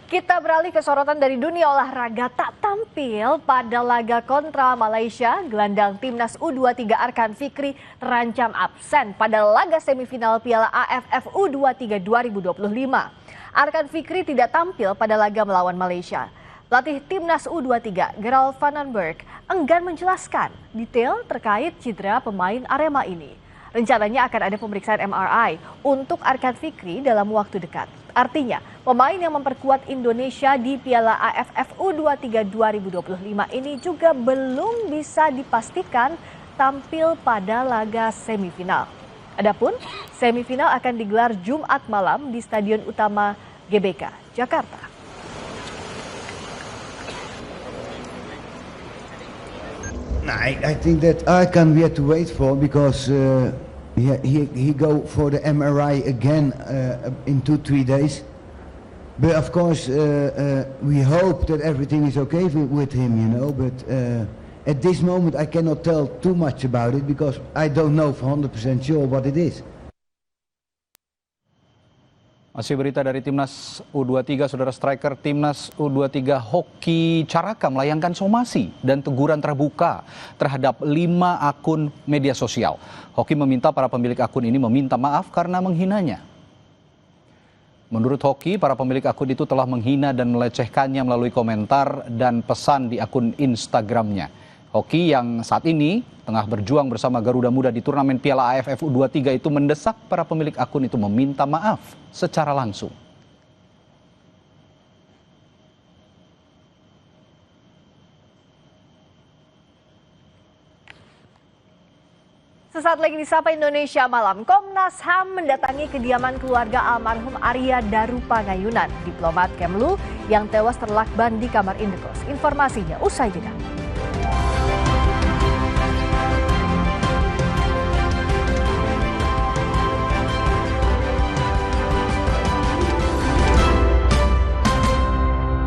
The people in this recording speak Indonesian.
Kita beralih ke sorotan dari dunia olahraga. Tak tampil pada laga kontra Malaysia, gelandang timnas U23 Arkan Fikri terancam absen pada laga semifinal Piala AFF U23 2025. Arkan Fikri tidak tampil pada laga melawan Malaysia. Pelatih timnas U23 Gerald van den Berg enggan menjelaskan detail terkait cedera pemain Arema ini. Rencananya akan ada pemeriksaan MRI untuk Arkan Fikri dalam waktu dekat. Artinya, pemain yang memperkuat Indonesia di Piala AFF U23 2025 ini juga belum bisa dipastikan tampil pada laga semifinal. Adapun semifinal akan digelar Jumat malam di Stadion Utama GBK, Jakarta. I think that Arkan we have to wait for because he go for the MRI again in 2-3 days. But of course we hope that everything is okay with him, you know. But at this moment I cannot tell too much about it because I don't know for 100% sure what it is. Masih berita dari Timnas U23, saudara striker Timnas U23 Hoki Caraka melayangkan somasi dan teguran terbuka terhadap 5 akun media sosial. Hoki meminta para pemilik akun ini meminta maaf karena menghinanya. Menurut Hoki, para pemilik akun itu telah menghina dan melecehkannya melalui komentar dan pesan di akun Instagramnya. Hoki yang saat ini tengah berjuang bersama Garuda Muda di turnamen Piala AFF U23 itu mendesak para pemilik akun itu meminta maaf secara langsung. Sesaat lagi di Sapa Indonesia Malam, Komnas HAM mendatangi kediaman keluarga almarhum Arya Darupangayunan, diplomat Kemlu yang tewas terlakban di kamar indekos. Informasinya usai jeda.